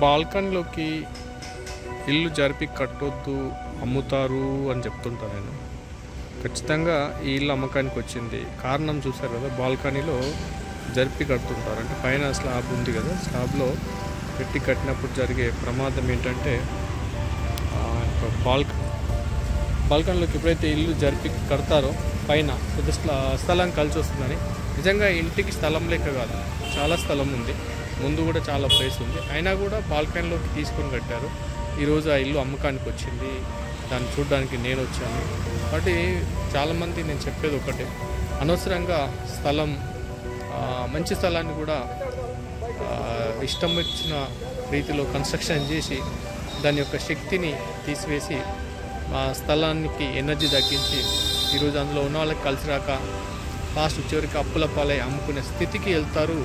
బాల్కనీలోకి ఇల్లు జరిపి కట్టొద్దు, అమ్ముతారు అని చెప్తుంటా నేను. ఖచ్చితంగా ఈ ఇల్లు అమ్మకానికి వచ్చింది. కారణం చూశారు కదా, బాల్కనీలో జరిపి కడుతుంటారు. అంటే పైన స్లాబ్ ఉంది కదా, స్లాబ్లో పెట్టి కట్టినప్పుడు జరిగే ప్రమాదం ఏంటంటే బాల్కనీలోకి ఎప్పుడైతే ఇల్లు జరిపి కడతారో పైన పెద్ద స్థలం కలిసి వస్తుందని. నిజంగా ఇంటికి స్థలం లెక్క కాదు, చాలా స్థలం ఉంది, ముందు కూడా చాలా ప్లేస్ ఉంది, అయినా కూడా బాల్కనీలోకి తీసుకొని కట్టారు. ఈరోజు ఆ ఇల్లు అమ్మకానికి వచ్చింది, దాన్ని చూడడానికి నేను వచ్చాను. కాబట్టి చాలామంది నేను చెప్పేది ఒకటే, అనవసరంగా స్థలం మంచి స్థలాన్ని కూడా ఇష్టం వచ్చిన రీతిలో కన్స్ట్రక్షన్ చేసి దాని యొక్క శక్తిని తీసివేసి ఆ స్థలానికి ఎనర్జీ తగ్గించి ఈరోజు అందులో ఉన్న వాళ్ళకి కలిసి రాక లాస్ట్ చివరికి అప్పుల పాలై అమ్ముకునే స్థితికి వెళ్తారు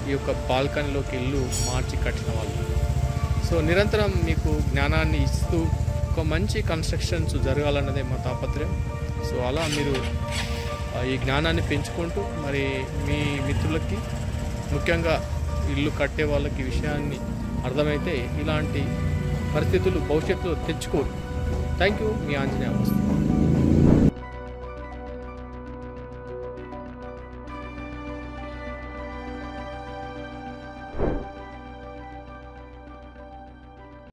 ఈ యొక్క బాల్కనీలోకి ఇల్లు మార్చి కట్టిన వాళ్ళు. సో నిరంతరం మీకు జ్ఞానాన్ని ఇస్తూ ఒక మంచి కన్స్ట్రక్షన్స్ జరగాలన్నదే మా తాపత్రయం. సో అలా మీరు ఈ జ్ఞానాన్ని పెంచుకుంటూ మరి మీ మిత్రులకి, ముఖ్యంగా ఇల్లు కట్టే వాళ్ళకి ఈ విషయాన్ని అర్థమైతే ఇలాంటి పరిస్థితులు భవిష్యత్తులో తెచ్చుకోరు. Thank you. మీ ఆంజనేయ.